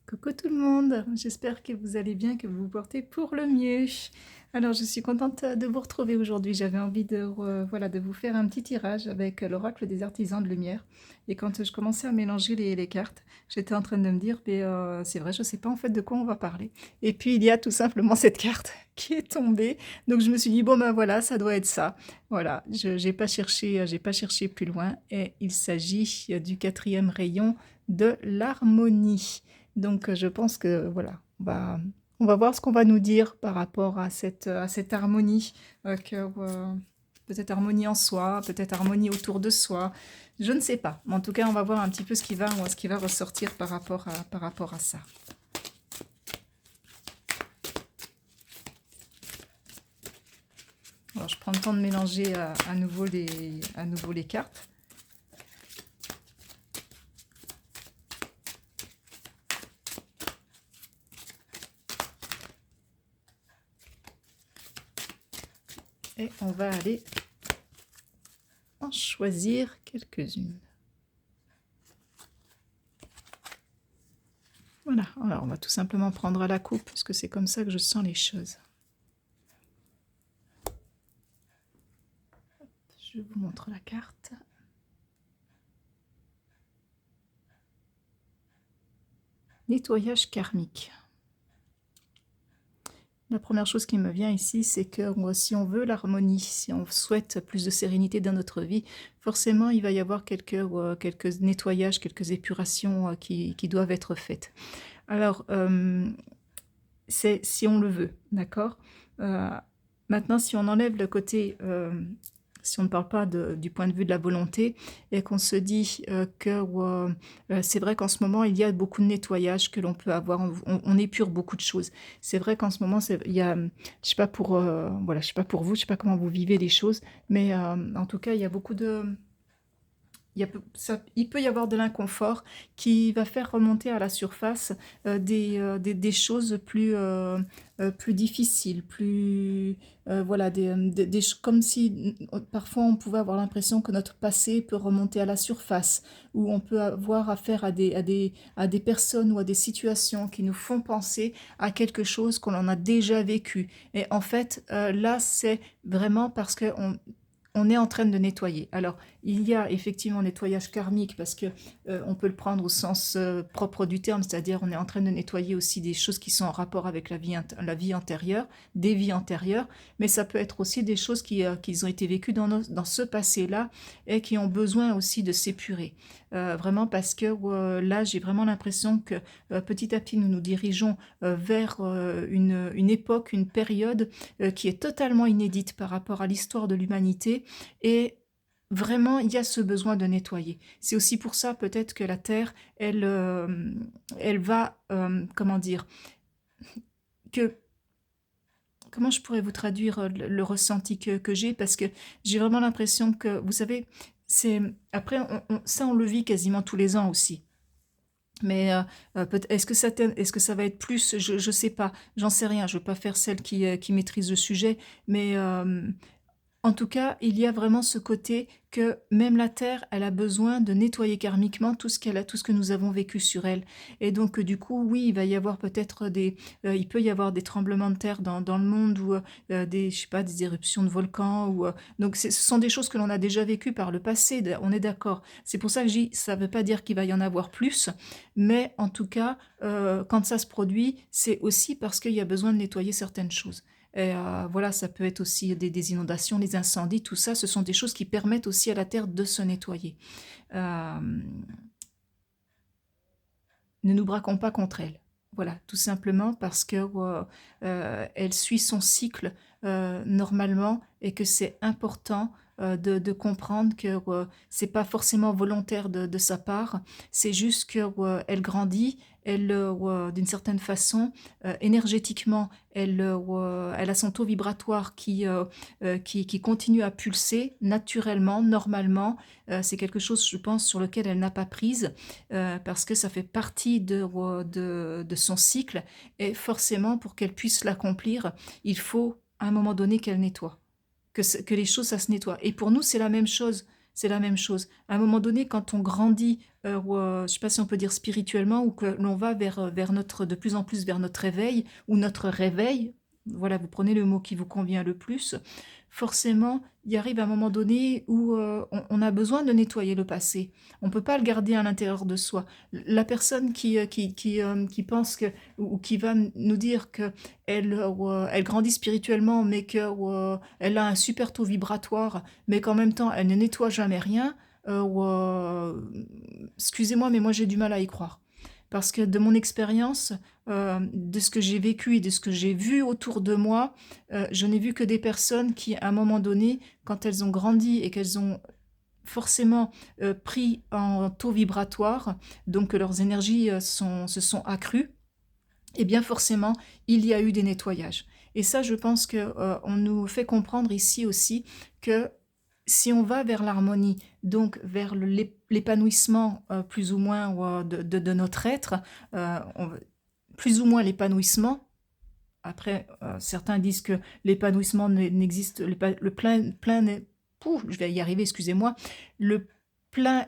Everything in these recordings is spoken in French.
Coucou tout le monde, j'espère que vous allez bien, que vous vous portez pour le mieux. Alors je suis contente de vous retrouver aujourd'hui. J'avais envie voilà, de vous faire un petit tirage avec l'oracle des artisans de lumière. Et quand je commençais à mélanger les cartes, j'étais en train de me dire, c'est vrai, je ne sais pas en fait de quoi on va parler. Et puis il y a tout simplement cette carte qui est tombée. Donc je me suis dit, bon ben voilà, ça doit être ça. Voilà, je j'ai pas cherché plus loin. Et il s'agit du quatrième rayon de l'harmonie. Donc je pense que voilà, on va voir ce qu'on va nous dire par rapport à cette harmonie, peut-être harmonie en soi, peut-être harmonie autour de soi, je ne sais pas. Mais en tout cas, on va voir un petit peu ce qui va ressortir par rapport à ça. Alors je prends le temps de mélanger à nouveau les cartes. Et on va aller en choisir quelques-unes. Voilà, alors on va tout simplement prendre à la coupe, puisque c'est comme ça que je sens les choses. Je vous montre la carte. Nettoyage karmique. La première chose qui me vient ici, c'est que si on veut l'harmonie, si on souhaite plus de sérénité dans notre vie, forcément il va y avoir quelques nettoyages, quelques épurations qui doivent être faites. Alors, c'est si on le veut, d'accord. Maintenant, si on enlève le côté, si on ne parle pas du point de vue de la volonté, et qu'on se dit c'est vrai qu'en ce moment, il y a beaucoup de nettoyage que l'on peut avoir, on épure beaucoup de choses. C'est vrai qu'en ce moment, il y a, je sais pas voilà, je sais pas pour vous, je sais pas comment vous vivez les choses, mais en tout cas, il y a beaucoup de il peut y avoir de l'inconfort qui va faire remonter à la surface des choses plus difficiles, voilà, comme si parfois on pouvait avoir l'impression que notre passé peut remonter à la surface, ou on peut avoir affaire à des personnes ou à des situations qui nous font penser à quelque chose qu'on en a déjà vécu. Et en fait, là, c'est vraiment parce qu'on on est en train de nettoyer. Alors, il y a effectivement un nettoyage karmique parce que on peut le prendre au sens propre du terme, c'est-à-dire on est en train de nettoyer aussi des choses qui sont en rapport avec la vie antérieure, des vies antérieures, mais ça peut être aussi des choses qui ont été vécues dans ce passé-là et qui ont besoin aussi de s'épurer. Vraiment parce que là, j'ai vraiment l'impression que petit à petit, nous nous dirigeons vers une époque, une période qui est totalement inédite par rapport à l'histoire de l'humanité, et vraiment, il y a ce besoin de nettoyer. C'est aussi pour ça peut-être que la Terre, elle va, comment dire, que comment je pourrais vous traduire le ressenti que j'ai, parce que j'ai vraiment l'impression que, vous savez, c'est après ça on le vit quasiment tous les ans aussi. Mais est-ce que ça va être plus, je sais pas, j'en sais rien, je veux pas faire celle qui maîtrise le sujet, mais en tout cas, il y a vraiment ce côté que même la Terre, elle a besoin de nettoyer karmiquement tout ce que nous avons vécu sur elle. Et donc, du coup, oui, il va y avoir peut-être il peut y avoir des tremblements de terre dans le monde, ou je sais pas, des éruptions de volcans, donc ce sont des choses que l'on a déjà vécues par le passé. On est d'accord. C'est pour ça que je dis, ça ne veut pas dire qu'il va y en avoir plus, mais en tout cas, quand ça se produit, c'est aussi parce qu'il y a besoin de nettoyer certaines choses. Et voilà, ça peut être aussi des inondations, les incendies, tout ça, ce sont des choses qui permettent aussi à la terre de se nettoyer. Euh, ne nous braquons pas contre elle. Voilà, tout simplement parce que elle suit son cycle normalement, et que c'est important de comprendre que c'est pas forcément volontaire de sa part, c'est juste que elle grandit, elle d'une certaine façon énergétiquement, elle a son taux vibratoire qui continue à pulser naturellement, normalement. C'est quelque chose, je pense, sur lequel elle n'a pas prise, parce que ça fait partie de son cycle, et forcément, pour qu'elle puisse l'accomplir, il faut à un moment donné qu'elle nettoie, que les choses, ça se nettoie. Et pour nous, c'est la même chose. c'est la même chose. À un moment donné, quand on grandit, je ne sais pas si on peut dire spirituellement, ou que l'on va vers notre, de plus en plus vers notre réveil, ou notre réveil, voilà, vous prenez le mot qui vous convient le plus, forcément, il arrive un moment donné où on a besoin de nettoyer le passé. On ne peut pas le garder à l'intérieur de soi. La personne qui pense que, ou qui va nous dire qu'elle elle grandit spirituellement, mais qu'elle a un super taux vibratoire, mais qu'en même temps, elle ne nettoie jamais rien, excusez-moi, mais moi j'ai du mal à y croire. Parce que de mon expérience, de ce que j'ai vécu et de ce que j'ai vu autour de moi, je n'ai vu que des personnes qui, à un moment donné, quand elles ont grandi et qu'elles ont forcément pris en taux vibratoire, donc que leurs énergies se sont accrues, et bien forcément, il y a eu des nettoyages. Et ça, je pense que on nous fait comprendre ici aussi que si on va vers l'harmonie, donc vers l'épanouissement plus ou moins de notre être, euh, on- plus ou moins l'épanouissement. Après, certains disent que l'épanouissement n'existe, le plein je vais y arriver, excusez-moi, le plein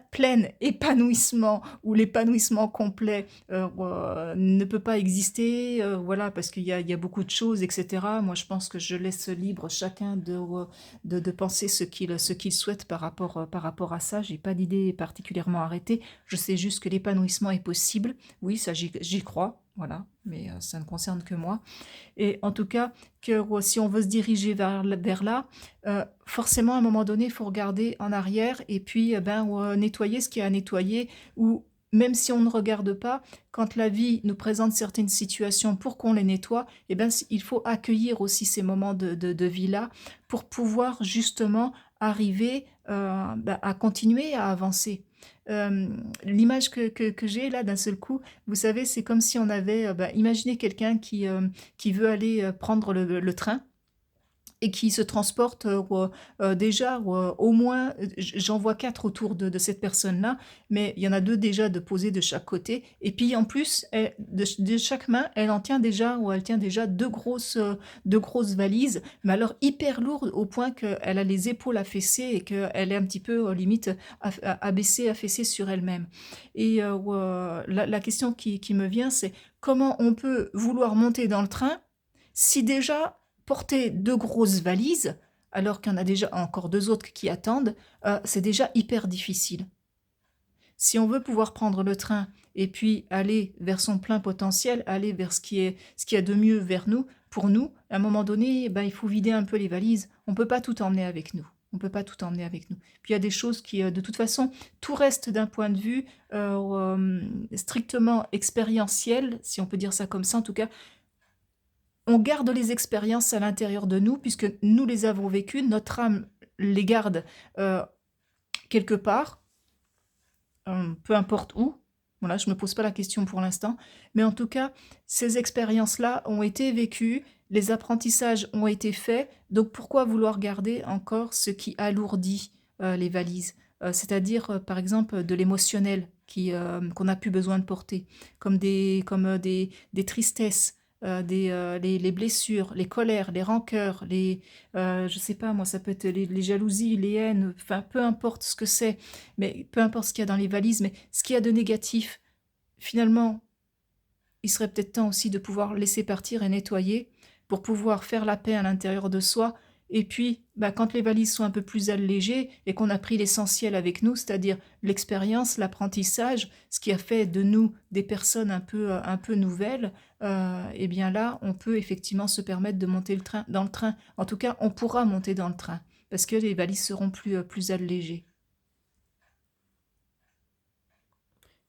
épanouissement ou l'épanouissement complet ne peut pas exister, voilà, parce qu'il y a beaucoup de choses, etc. Moi, je pense que je laisse libre chacun de penser ce qu'il souhaite par rapport à ça. J'ai pas d'idée particulièrement arrêtée. Je sais juste que l'épanouissement est possible. Oui, ça, j'y crois, voilà, mais ça ne concerne que moi. Et en tout cas, que si on veut se diriger vers là, forcément, à un moment donné, il faut regarder en arrière et puis nettoyer ce qu'il y a à nettoyer, ou même si on ne regarde pas, quand la vie nous présente certaines situations pour qu'on les nettoie, eh ben, il faut accueillir aussi ces moments de vie-là pour pouvoir justement arriver à continuer à avancer. L'image que j'ai là d'un seul coup, vous savez, c'est comme si on avait, imaginez quelqu'un qui veut aller prendre le train et qui se transporte déjà au moins, j'en vois quatre autour de cette personne-là, mais il y en a deux déjà de posés de chaque côté. Et puis en plus, de chaque main, elle en tient déjà, ou elle tient déjà deux grosses valises, mais alors hyper lourdes au point qu'elle a les épaules affaissées et qu'elle est un petit peu limite abaissée, affaissée sur elle-même. Et la question qui me vient, c'est comment on peut vouloir monter dans le train si déjà porter deux grosses valises, alors qu'il y en a déjà encore deux autres qui attendent, c'est déjà hyper difficile. Si on veut pouvoir prendre le train et puis aller vers son plein potentiel, aller vers ce qui est de mieux vers nous, pour nous, à un moment donné, ben, il faut vider un peu les valises. On ne peut pas tout emmener avec nous. On ne peut pas tout emmener avec nous. Puis il y a des choses qui, de toute façon, tout reste d'un point de vue strictement expérientiel, si on peut dire ça comme ça. En tout cas, on garde les expériences à l'intérieur de nous, puisque nous les avons vécues, notre âme les garde euh, quelque part, peu importe où. Voilà, je ne me pose pas la question pour l'instant. Mais en tout cas, ces expériences-là ont été vécues, les apprentissages ont été faits, donc pourquoi vouloir garder encore ce qui alourdit les valises? C'est-à-dire, par exemple, de l'émotionnel qu'on n'a plus besoin de porter, des tristesses, les blessures, les colères, les rancœurs, je sais pas, moi, ça peut être les jalousies, les haines, enfin, peu importe ce que c'est, mais peu importe ce qu'il y a dans les valises, mais ce qu'il y a de négatif, finalement, il serait peut-être temps aussi de pouvoir laisser partir et nettoyer pour pouvoir faire la paix à l'intérieur de soi. Et puis, quand les valises sont un peu plus allégées et qu'on a pris l'essentiel avec nous, c'est-à-dire l'expérience, l'apprentissage, ce qui a fait de nous des personnes un peu nouvelles, eh bien là, on peut effectivement se permettre de monter dans le train. En tout cas, on pourra monter dans le train parce que les valises seront plus allégées.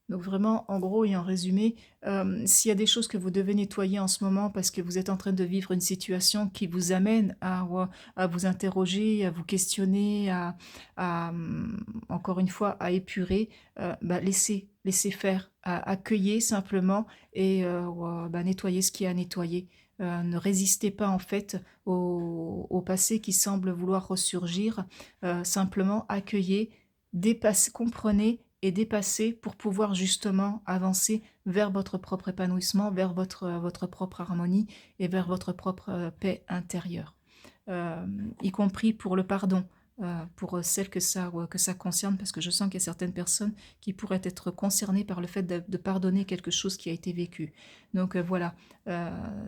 Donc vraiment, en gros et en résumé, s'il y a des choses que vous devez nettoyer en ce moment parce que vous êtes en train de vivre une situation qui vous amène à vous interroger, à vous questionner, encore une fois, à épurer, laissez faire, accueillez simplement et nettoyez ce qui a à nettoyer. Ne résistez pas en fait au passé qui semble vouloir ressurgir. Simplement accueillez, dépassez, comprenez et dépasser pour pouvoir justement avancer vers votre propre épanouissement, vers votre propre harmonie et vers votre propre paix intérieure, y compris pour le pardon. pour celles que ça concerne, parce que je sens qu'il y a certaines personnes qui pourraient être concernées par le fait de pardonner quelque chose qui a été vécu. Donc voilà,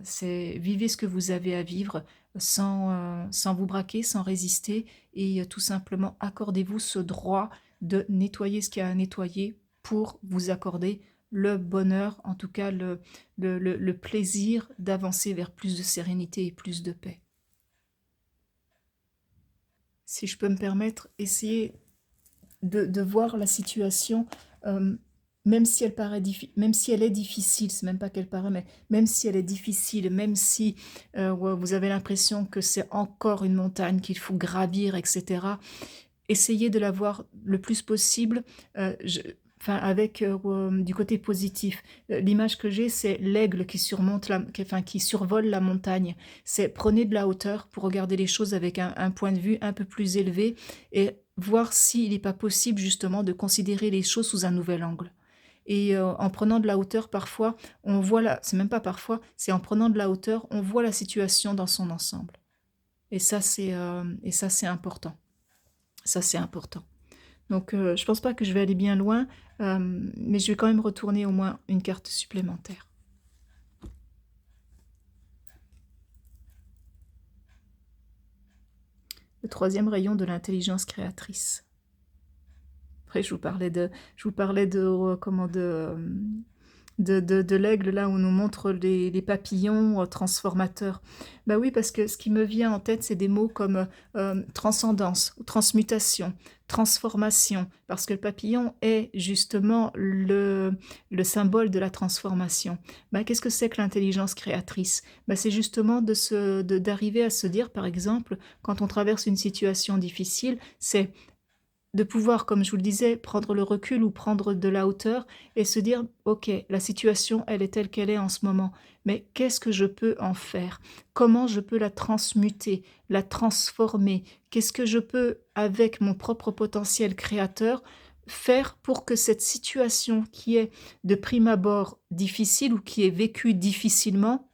c'est vivez ce que vous avez à vivre sans vous braquer, sans résister, et tout simplement accordez-vous ce droit de nettoyer ce qu'il y a à nettoyer pour vous accorder le bonheur, en tout cas le plaisir d'avancer vers plus de sérénité et plus de paix. Si je peux me permettre, essayez de voir la situation, euh, même si elle est difficile, c'est même pas qu'elle paraît, mais même si elle est difficile, même si ouais, vous avez l'impression que c'est encore une montagne qu'il faut gravir, etc. Essayez de la voir le plus possible, enfin, avec du côté positif. L'image que j'ai, c'est l'aigle qui surmonte enfin, qui survole la montagne. C'est prenez de la hauteur pour regarder les choses avec un point de vue un peu plus élevé et voir s'il n'est pas possible justement de considérer les choses sous un nouvel angle. Et en prenant de la hauteur, parfois, on voit c'est même pas parfois, c'est en prenant de la hauteur, on voit la situation dans son ensemble. Et ça, c'est important. Ça, c'est important. Donc, je pense pas que je vais aller bien loin, mais je vais quand même retourner au moins une carte supplémentaire. Le troisième rayon de l'intelligence créatrice. Après, je vous parlais de comment de l'aigle, là où on nous montre les papillons transformateurs. Bah oui, parce que ce qui me vient en tête, c'est des mots comme transcendance, transmutation, transformation, parce que le papillon est justement le symbole de la transformation. Bah, qu'est-ce que c'est que l'intelligence créatrice? Bah, c'est justement d'arriver à se dire, par exemple, quand on traverse une situation difficile, c'est de pouvoir, comme je vous le disais, prendre le recul ou prendre de la hauteur et se dire, OK, la situation, elle est telle qu'elle est en ce moment, mais qu'est-ce que je peux en faire? Comment je peux la transmuter, la transformer? Qu'est-ce que je peux, avec mon propre potentiel créateur, faire pour que cette situation qui est de prime abord difficile ou qui est vécue difficilement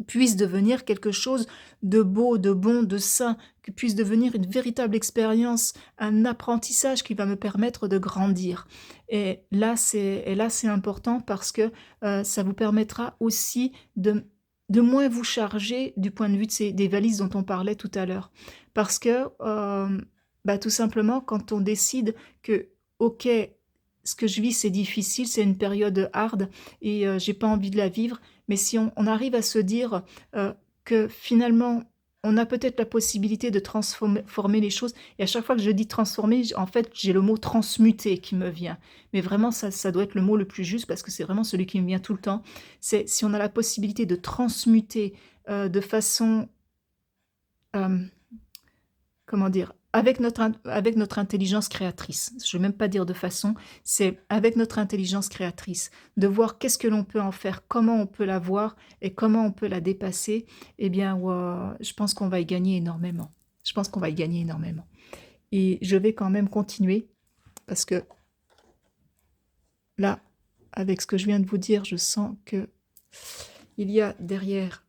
puisse devenir quelque chose de beau, de bon, de sain, que puisse devenir une véritable expérience, un apprentissage qui va me permettre de grandir. Et là, c'est important parce que ça vous permettra aussi de moins vous charger du point de vue des valises dont on parlait tout à l'heure. Parce que, bah, tout simplement, quand on décide que, ok, ce que je vis, c'est difficile, c'est une période hard et j'ai pas envie de la vivre, mais si on arrive à se dire que finalement, on a peut-être la possibilité de transformer les choses, et à chaque fois que je dis transformer, en fait, j'ai le mot transmuter qui me vient. Mais vraiment, ça doit être le mot le plus juste parce que c'est vraiment celui qui me vient tout le temps. C'est si on a la possibilité de transmuter de façon euh, comment dire, avec notre intelligence créatrice. Je ne vais même pas dire de façon, c'est avec notre intelligence créatrice, de voir qu'est-ce que l'on peut en faire, comment on peut la voir et comment on peut la dépasser, eh bien, je pense qu'on va y gagner énormément. Je pense qu'on va y gagner énormément. Et je vais quand même continuer, parce que là, avec ce que je viens de vous dire, je sens que il y a derrière.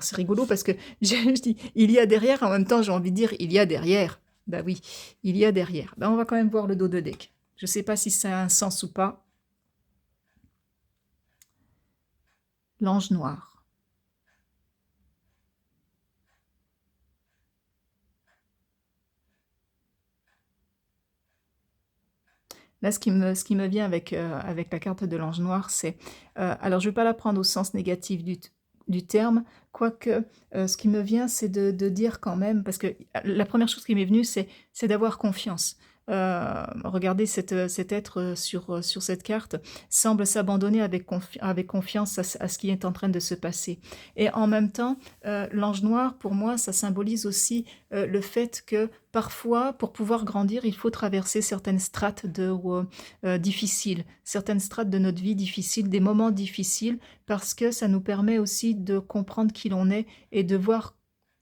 C'est rigolo parce que je dis il y a derrière, en même temps j'ai envie de dire il y a derrière. Bah oui, il y a derrière. Bah on va quand même voir le dos de deck. Je ne sais pas si ça a un sens ou pas. L'ange noir. Là, ce qui me vient avec la carte de l'ange noir, c'est... alors, je ne vais pas la prendre au sens négatif du terme, quoique ce qui me vient, c'est de dire quand même, parce que la première chose qui m'est venue, c'est d'avoir confiance. Regardez cet être sur cette carte semble s'abandonner avec confiance à ce qui est en train de se passer. Et en même temps, l'ange noir, pour moi, ça symbolise aussi le fait que parfois, pour pouvoir grandir, il faut traverser certaines strates difficiles, certaines strates de notre vie difficiles, des moments difficiles, parce que ça nous permet aussi de comprendre qui l'on est et de voir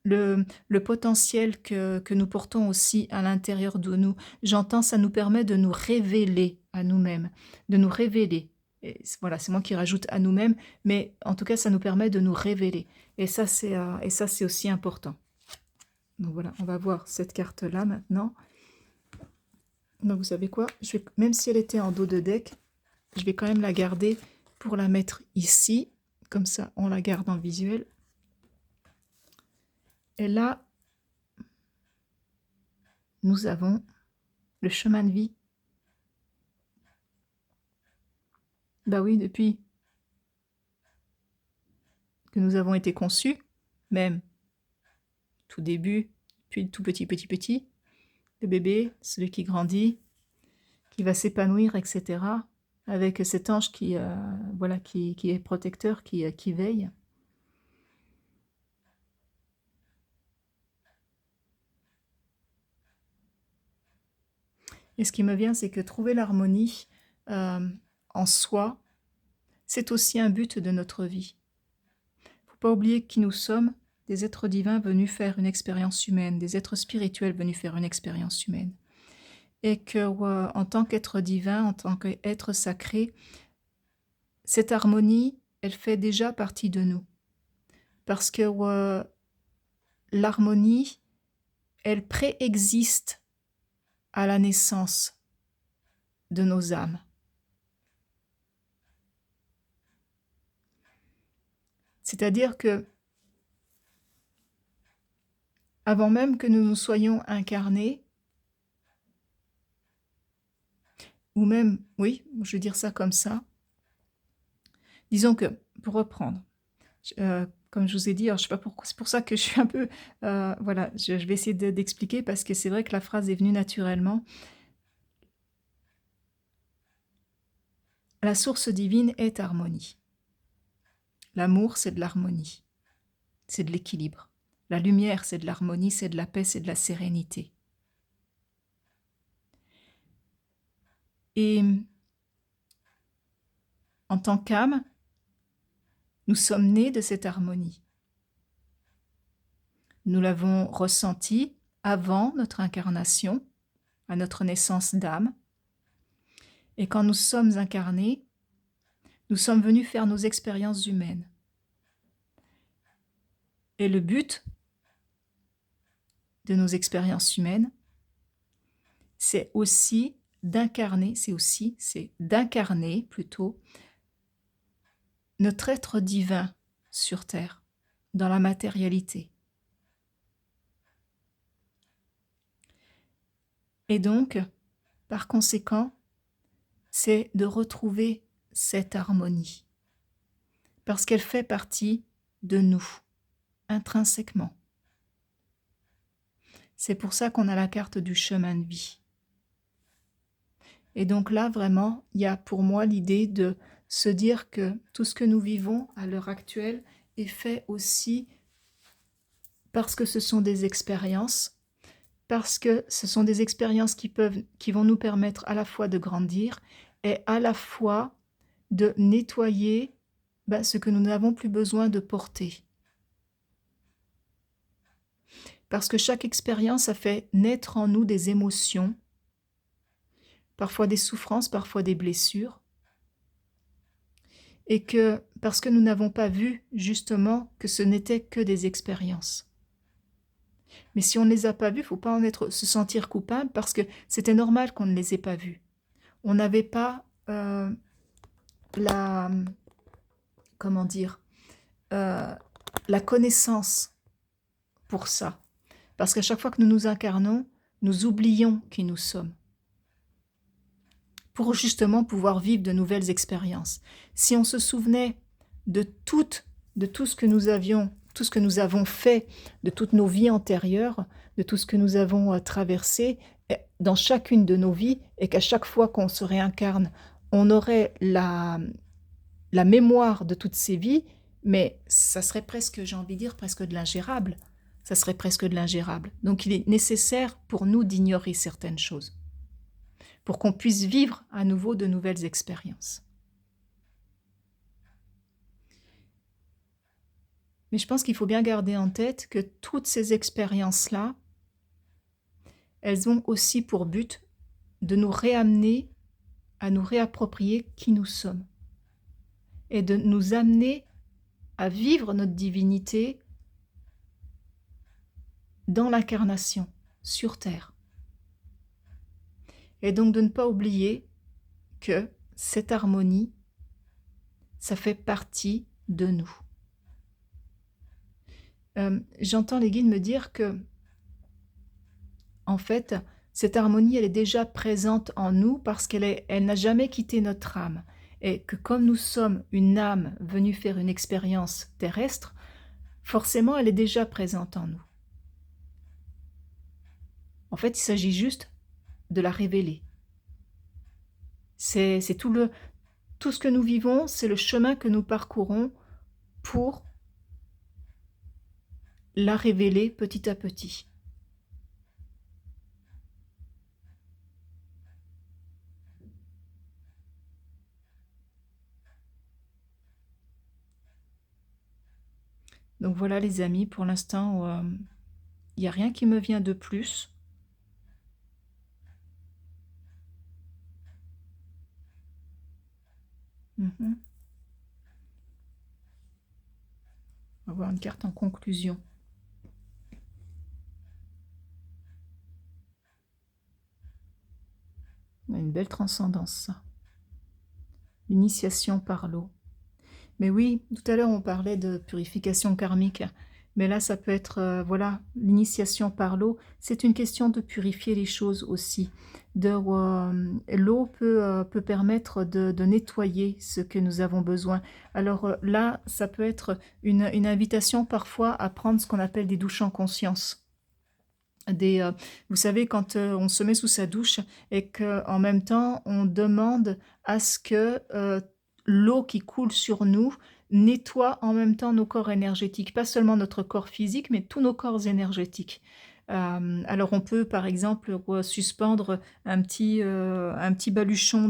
le potentiel que nous portons aussi à l'intérieur de nous. J'entends, ça nous permet de nous révéler à nous-mêmes, de nous révéler. Et voilà, c'est moi qui rajoute à nous-mêmes, mais en tout cas, ça nous permet de nous révéler. Et ça, c'est aussi important. Donc voilà, on va voir cette carte-là maintenant. Donc vous savez quoi? Même si elle était en dos de deck, je vais quand même la garder pour la mettre ici. Comme ça, on la garde en visuel. Et là, nous avons le chemin de vie. Bah oui, depuis que nous avons été conçus, même tout début, puis le tout petit, le bébé, celui qui grandit, qui va s'épanouir, etc. Avec cet ange qui, voilà, qui est protecteur, qui veille. Et ce qui me vient, c'est que trouver l'harmonie en soi, c'est aussi un but de notre vie. Il ne faut pas oublier qui nous sommes, des êtres divins venus faire une expérience humaine, des êtres spirituels venus faire une expérience humaine. Et que en tant qu'être divin, en tant qu'être sacré, cette harmonie, elle fait déjà partie de nous. Parce que l'harmonie, elle préexiste à la naissance de nos âmes. C'est-à-dire que avant même que nous nous soyons incarnés, ou même, oui, je vais dire ça comme ça, disons que, pour reprendre, comme je vous ai dit, alors je sais pas pourquoi, c'est pour ça que je suis un peu, voilà, je vais essayer d'expliquer parce que c'est vrai que la phrase est venue naturellement. La source divine est harmonie. L'amour, c'est de l'harmonie, c'est de l'équilibre. La lumière, c'est de l'harmonie, c'est de la paix, c'est de la sérénité. Et en tant qu'âme, nous sommes nés de cette harmonie. Nous l'avons ressentie avant notre incarnation, à notre naissance d'âme. Et quand nous sommes incarnés, nous sommes venus faire nos expériences humaines. Et le but de nos expériences humaines, c'est d'incarner plutôt notre être divin sur Terre, dans la matérialité. Et donc, par conséquent, c'est de retrouver cette harmonie, parce qu'elle fait partie de nous, intrinsèquement. C'est pour ça qu'on a la carte du chemin de vie. Et donc là, vraiment, il y a pour moi l'idée de se dire que tout ce que nous vivons à l'heure actuelle est fait aussi parce que ce sont des expériences, parce que ce sont des expériences qui vont nous permettre à la fois de grandir et à la fois de nettoyer ce que nous n'avons plus besoin de porter. Parce que chaque expérience a fait naître en nous des émotions, parfois des souffrances, parfois des blessures, et que parce que nous n'avons pas vu justement que ce n'était que des expériences. Mais si on ne les a pas vues, il ne faut pas se sentir coupable parce que c'était normal qu'on ne les ait pas vues. On n'avait pas comment dire, la connaissance pour ça. Parce qu'à chaque fois que nous nous incarnons, nous oublions qui nous sommes. Pour justement pouvoir vivre de nouvelles expériences. Si on se souvenait de tout ce que nous avions, tout ce que nous avons fait, de toutes nos vies antérieures, de tout ce que nous avons traversé dans chacune de nos vies, et qu'à chaque fois qu'on se réincarne, on aurait la mémoire de toutes ces vies, mais ça serait presque, j'ai envie de dire, presque de l'ingérable. Ça serait presque de l'ingérable. Donc il est nécessaire pour nous d'ignorer certaines choses, pour qu'on puisse vivre à nouveau de nouvelles expériences. Mais je pense qu'il faut bien garder en tête que toutes ces expériences-là, elles ont aussi pour but de nous réamener à nous réapproprier qui nous sommes et de nous amener à vivre notre divinité dans l'incarnation, sur Terre. Et donc de ne pas oublier que cette harmonie, ça fait partie de nous. J'entends les guides me dire que, en fait, cette harmonie, elle est déjà présente en nous parce elle n'a jamais quitté notre âme. Et que comme nous sommes une âme venue faire une expérience terrestre, forcément, elle est déjà présente en nous. En fait, il s'agit juste de la révéler. C'est tout ce que nous vivons, c'est le chemin que nous parcourons pour la révéler petit à petit. Donc voilà les amis, pour l'instant, il n'y a rien qui me vient de plus. Mhm. On va voir une carte en conclusion. On a une belle transcendance, ça. L'initiation par l'eau. Mais oui, tout à l'heure on parlait de purification karmique. Mais là, ça peut être, voilà, l'initiation par l'eau. C'est une question de purifier les choses aussi. L'eau peut permettre de nettoyer ce que nous avons besoin. Alors là, ça peut être une invitation parfois à prendre ce qu'on appelle des douches en conscience. Vous savez, quand on se met sous sa douche et qu'en même temps, on demande à ce que l'eau qui coule sur nous nettoie en même temps nos corps énergétiques, pas seulement notre corps physique, mais tous nos corps énergétiques. Alors on peut par exemple suspendre un petit baluchon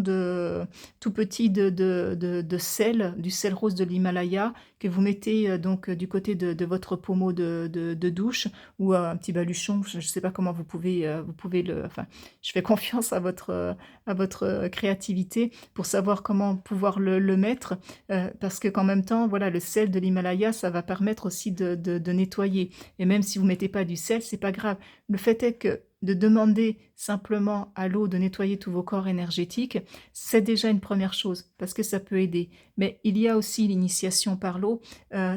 tout petit de sel, du sel rose de l'Himalaya, que vous mettez donc du côté de votre pommeau de douche, ou un petit baluchon, je ne sais pas comment vous pouvez enfin, je fais confiance à votre créativité pour savoir comment pouvoir le mettre, parce que qu'en même temps, voilà, le sel de l'Himalaya, ça va permettre aussi de nettoyer. Et même si vous ne mettez pas du sel, c'est pas grave. Le fait est que de demander simplement à l'eau de nettoyer tous vos corps énergétiques, c'est déjà une première chose, parce que ça peut aider. Mais il y a aussi l'initiation par l'eau.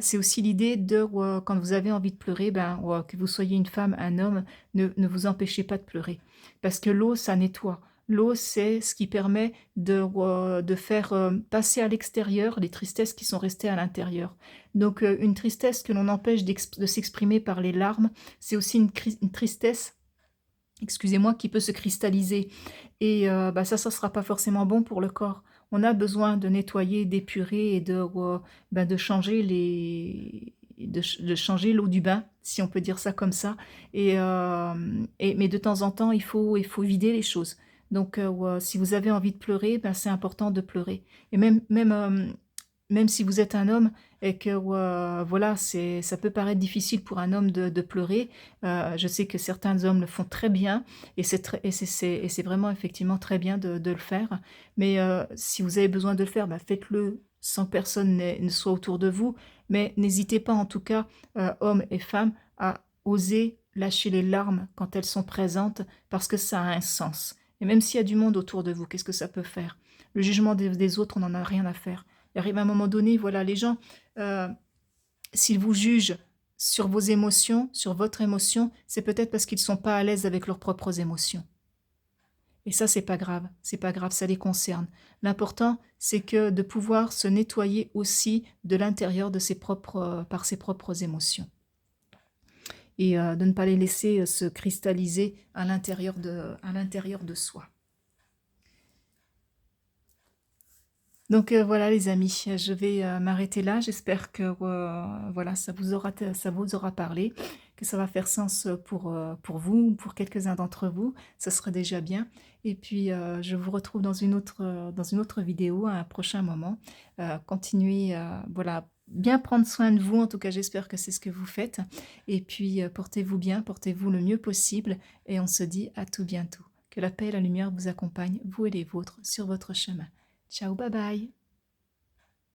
C'est aussi l'idée de, quand vous avez envie de pleurer, que vous soyez une femme, un homme, ne vous empêchez pas de pleurer. Parce que l'eau, ça nettoie. L'eau, c'est ce qui permet de faire passer à l'extérieur les tristesses qui sont restées à l'intérieur. Donc une tristesse que l'on empêche de s'exprimer par les larmes, c'est aussi une tristesse, excusez-moi, qui peut se cristalliser. Et ça ne sera pas forcément bon pour le corps. On a besoin de nettoyer, d'épurer et de changer de changer l'eau du bain, si on peut dire ça comme ça. Mais de temps en temps, il faut vider les choses. Donc, si vous avez envie de pleurer, c'est important de pleurer. Et même si vous êtes un homme et que voilà, ça peut paraître difficile pour un homme de pleurer, je sais que certains hommes le font très bien et c'est vraiment effectivement très bien de le faire. Mais si vous avez besoin de le faire, faites-le sans que personne ne soit autour de vous. Mais n'hésitez pas en tout cas, hommes et femmes, à oser lâcher les larmes quand elles sont présentes parce que ça a un sens. Et même s'il y a du monde autour de vous, qu'est-ce que ça peut faire? Le jugement des autres, on n'en a rien à faire. Il arrive un moment donné, voilà, les gens, euh, s'ils vous jugent sur vos émotions, sur votre émotion, c'est peut-être parce qu'ils ne sont pas à l'aise avec leurs propres émotions. Et ça, c'est pas grave, ça les concerne. L'important, c'est que de pouvoir se nettoyer aussi de l'intérieur par ses propres émotions. Et de ne pas les laisser se cristalliser à l'intérieur de soi. Donc voilà les amis, je vais m'arrêter là. J'espère que voilà, ça vous aura parlé, que ça va faire sens pour vous, pour quelques-uns d'entre vous. Ça serait déjà bien. Et puis je vous retrouve dans une autre vidéo à un prochain moment. Continuez voilà, bien prendre soin de vous. En tout cas, j'espère que c'est ce que vous faites. Et puis portez-vous bien, portez-vous le mieux possible. Et on se dit à tout bientôt. Que la paix et la lumière vous accompagnent, vous et les vôtres, sur votre chemin. Ciao, bye bye.